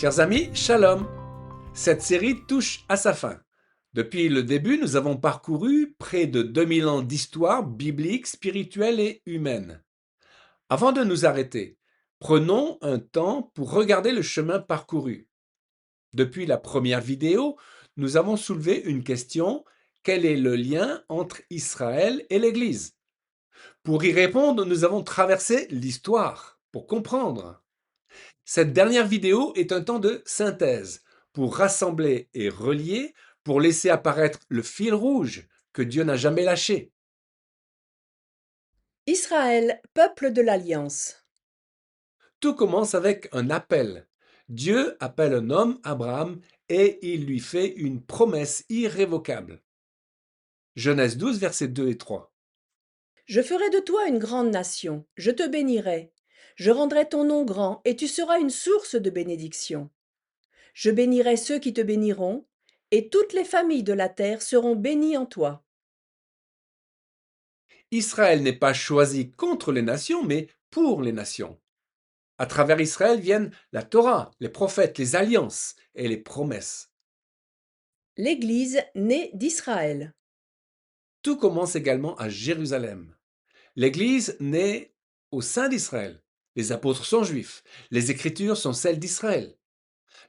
Chers amis, shalom. Cette série touche à sa fin. Depuis le début, nous avons parcouru près de 2000 ans d'histoire biblique, spirituelle et humaine. Avant de nous arrêter, prenons un temps pour regarder le chemin parcouru. Depuis la première vidéo, nous avons soulevé une question: quel est le lien entre Israël et l'Église? Pour y répondre, nous avons traversé l'histoire pour comprendre. Cette dernière vidéo est un temps de synthèse pour rassembler et relier, pour laisser apparaître le fil rouge que Dieu n'a jamais lâché. Israël, peuple de l'Alliance. Tout commence avec un appel. Dieu appelle un homme, Abraham, et il lui fait une promesse irrévocable. Genèse 12, versets 2 et 3. Je ferai de toi une grande nation, je te bénirai. Je rendrai ton nom grand, et tu seras une source de bénédiction. Je bénirai ceux qui te béniront, et toutes les familles de la terre seront bénies en toi. Israël n'est pas choisi contre les nations, mais pour les nations. À travers Israël viennent la Torah, les prophètes, les alliances et les promesses. L'Église née d'Israël. Tout commence également à Jérusalem. L'Église naît au sein d'Israël. Les apôtres sont juifs. Les Écritures sont celles d'Israël.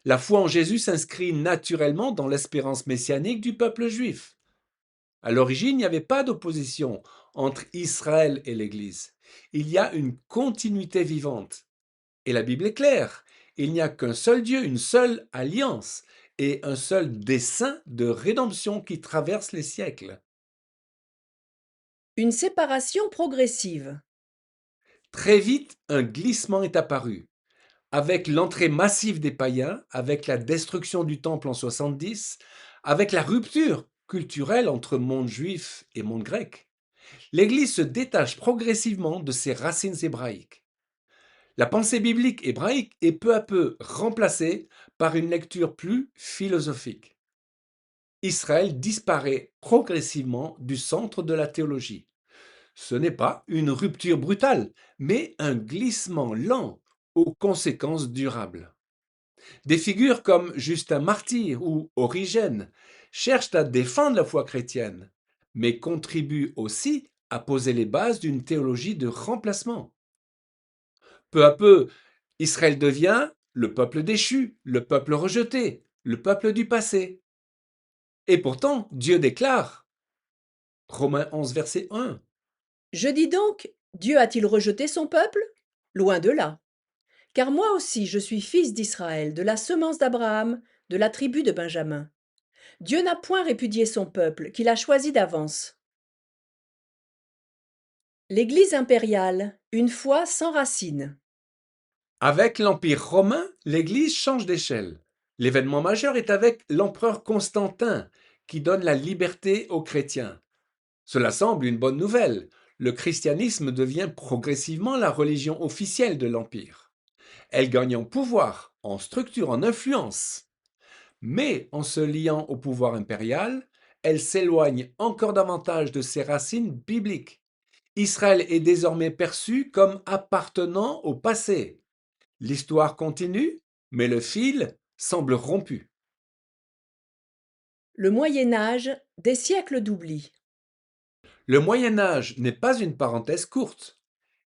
La foi en Jésus s'inscrit naturellement dans l'espérance messianique du peuple juif. À l'origine, il n'y avait pas d'opposition entre Israël et l'Église. Il y a une continuité vivante. Et la Bible est claire. Il n'y a qu'un seul Dieu, une seule alliance et un seul dessein de rédemption qui traverse les siècles. Une séparation progressive. Très vite, un glissement est apparu. Avec l'entrée massive des païens, avec la destruction du temple en 70, avec la rupture culturelle entre monde juif et monde grec, l'Église se détache progressivement de ses racines hébraïques. La pensée biblique hébraïque est peu à peu remplacée par une lecture plus philosophique. Israël disparaît progressivement du centre de la théologie. Ce n'est pas une rupture brutale, mais un glissement lent aux conséquences durables. Des figures comme Justin Martyr ou Origène cherchent à défendre la foi chrétienne, mais contribuent aussi à poser les bases d'une théologie de remplacement. Peu à peu, Israël devient le peuple déchu, le peuple rejeté, le peuple du passé. Et pourtant, Dieu déclare, Romains 11, verset 1, Je dis donc, Dieu a-t-il rejeté son peuple? Loin de là. Car moi aussi je suis fils d'Israël, de la semence d'Abraham, de la tribu de Benjamin. Dieu n'a point répudié son peuple, qu'il a choisi d'avance. L'Église impériale, une foi sans racines. avec l'Empire romain, l'Église change d'échelle. L'événement majeur est avec l'empereur Constantin, qui donne la liberté aux chrétiens. Cela semble une bonne nouvelle. Le christianisme devient progressivement la religion officielle de l'Empire. Elle gagne en pouvoir, en structure, en influence. Mais en se liant au pouvoir impérial, elle s'éloigne encore davantage de ses racines bibliques. Israël est désormais perçu comme appartenant au passé. L'histoire continue, mais le fil semble rompu. Le Moyen Âge, des siècles d'oubli. Le Moyen Âge n'est pas une parenthèse courte.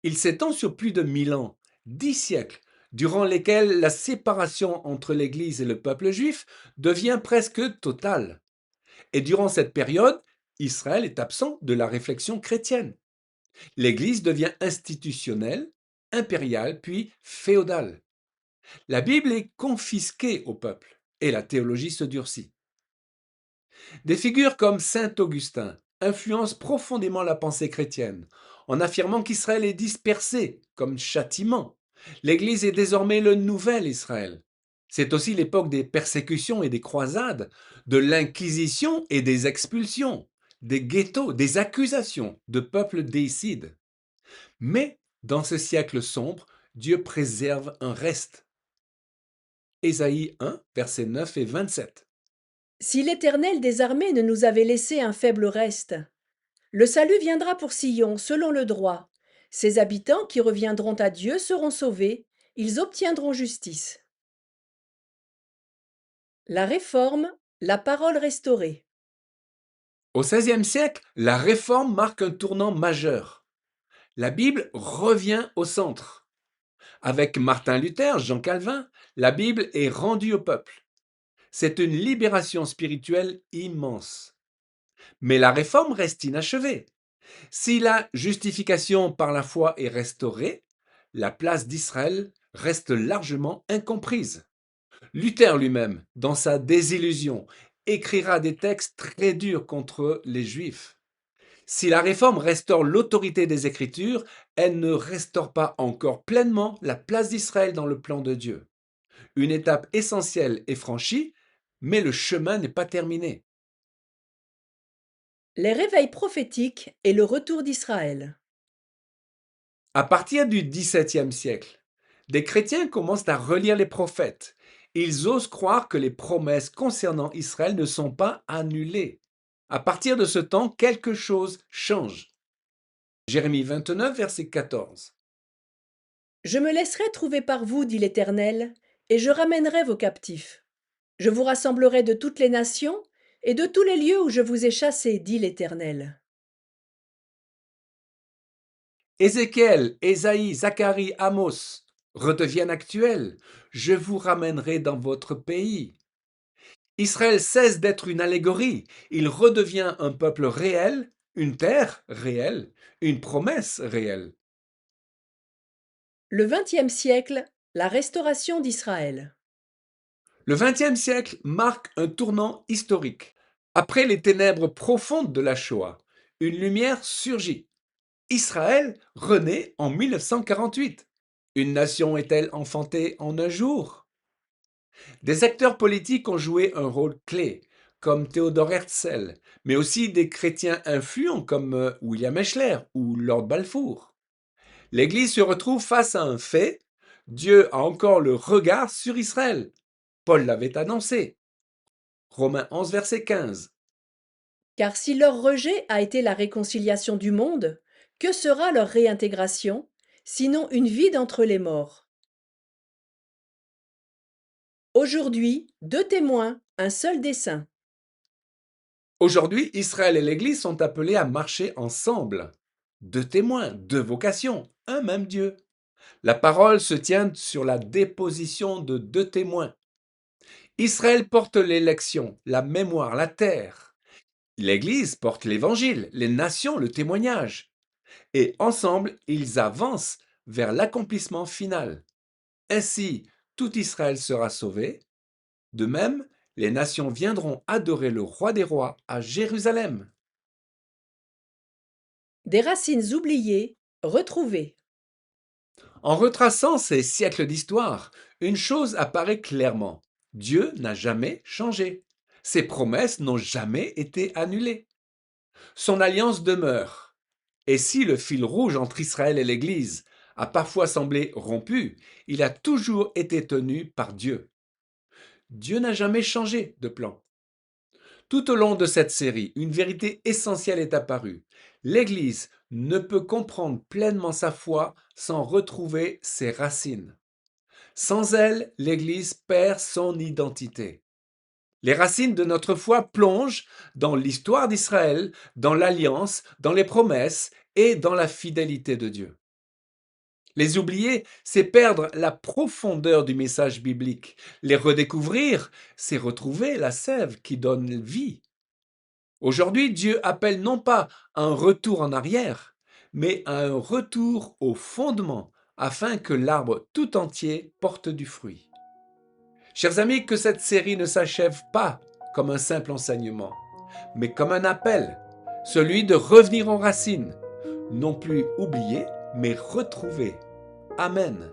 Il s'étend sur plus de 1000 ans, 10 siècles, durant lesquels la séparation entre l'Église et le peuple juif devient presque totale. Et durant cette période, Israël est absent de la réflexion chrétienne. L'Église devient institutionnelle, impériale, puis féodale. La Bible est confisquée au peuple et la théologie se durcit. Des figures comme Saint Augustin influencent profondément la pensée chrétienne en affirmant qu'Israël est dispersé comme châtiment. L'Église est désormais le nouvel Israël. C'est aussi l'époque des persécutions et des croisades, de l'Inquisition et des expulsions, des ghettos, des accusations de peuples déicides. Mais dans ce siècle sombre, Dieu préserve un reste. Ésaïe 1, versets 9 et 27. Si l'Éternel des armées ne nous avait laissé un faible reste, le salut viendra pour Sion selon le droit. Ses habitants qui reviendront à Dieu seront sauvés, ils obtiendront justice. La Réforme, la parole restaurée. Au XVIe siècle, la Réforme marque un tournant majeur. La Bible revient au centre. Avec Martin Luther, Jean Calvin, la Bible est rendue au peuple. C'est une libération spirituelle immense. Mais la Réforme reste inachevée. Si la justification par la foi est restaurée, la place d'Israël reste largement incomprise. Luther lui-même, dans sa désillusion, écrira des textes très durs contre les Juifs. Si la réforme restaure l'autorité des Écritures, elle ne restaure pas encore pleinement la place d'Israël dans le plan de Dieu. Une étape essentielle est franchie, mais le chemin n'est pas terminé. Les réveils prophétiques et le retour d'Israël. À partir du XVIIe siècle, des chrétiens commencent à relire les prophètes. Ils osent croire que les promesses concernant Israël ne sont pas annulées. À partir de ce temps, quelque chose change. Jérémie 29, verset 14. Je me laisserai trouver par vous, dit l'Éternel, et je ramènerai vos captifs. Je vous rassemblerai de toutes les nations et de tous les lieux où je vous ai chassés, dit l'Éternel. Ézéchiel, Ésaïe, Zacharie, Amos redeviennent actuels. Je vous ramènerai dans votre pays. Israël cesse d'être une allégorie. Il redevient un peuple réel, une terre réelle, une promesse réelle. Le XXe siècle, la restauration d'Israël. Le XXe siècle marque un tournant historique. Après les ténèbres profondes de la Shoah, une lumière surgit. Israël renaît en 1948. Une nation est-elle enfantée en un jour? Des acteurs politiques ont joué un rôle clé, comme Théodore Herzl, mais aussi des chrétiens influents comme William Eshler ou Lord Balfour. L'Église se retrouve face à un fait: Dieu a encore le regard sur Israël. Paul l'avait annoncé. Romains 11, verset 15. Car si leur rejet a été la réconciliation du monde, que sera leur réintégration, sinon une vie d'entre les morts? Aujourd'hui, deux témoins, un seul dessein. Aujourd'hui, Israël et l'Église sont appelés à marcher ensemble. Deux témoins, deux vocations, un même Dieu. La parole se tient sur la déposition de deux témoins. Israël porte l'élection, la mémoire, la terre. L'Église porte l'évangile, les nations, le témoignage. Et ensemble, ils avancent vers l'accomplissement final. Ainsi, tout Israël sera sauvé. De même, les nations viendront adorer le roi des rois à Jérusalem. Des racines oubliées, retrouvées. En retraçant ces siècles d'histoire, une chose apparaît clairement. Dieu n'a jamais changé. Ses promesses n'ont jamais été annulées. Son alliance demeure. Et si le fil rouge entre Israël et l'Église a parfois semblé rompu, il a toujours été tenu par Dieu. Dieu n'a jamais changé de plan. Tout au long de cette série, une vérité essentielle est apparue. L'Église ne peut comprendre pleinement sa foi sans retrouver ses racines. Sans elle, l'Église perd son identité. Les racines de notre foi plongent dans l'histoire d'Israël, dans l'alliance, dans les promesses et dans la fidélité de Dieu. Les oublier, c'est perdre la profondeur du message biblique. Les redécouvrir, c'est retrouver la sève qui donne vie. Aujourd'hui, Dieu appelle non pas à un retour en arrière, mais à un retour au fondement, afin que l'arbre tout entier porte du fruit. Chers amis, que cette série ne s'achève pas comme un simple enseignement, mais comme un appel, celui de revenir aux racines, non plus oublier, mais retrouver. Amen.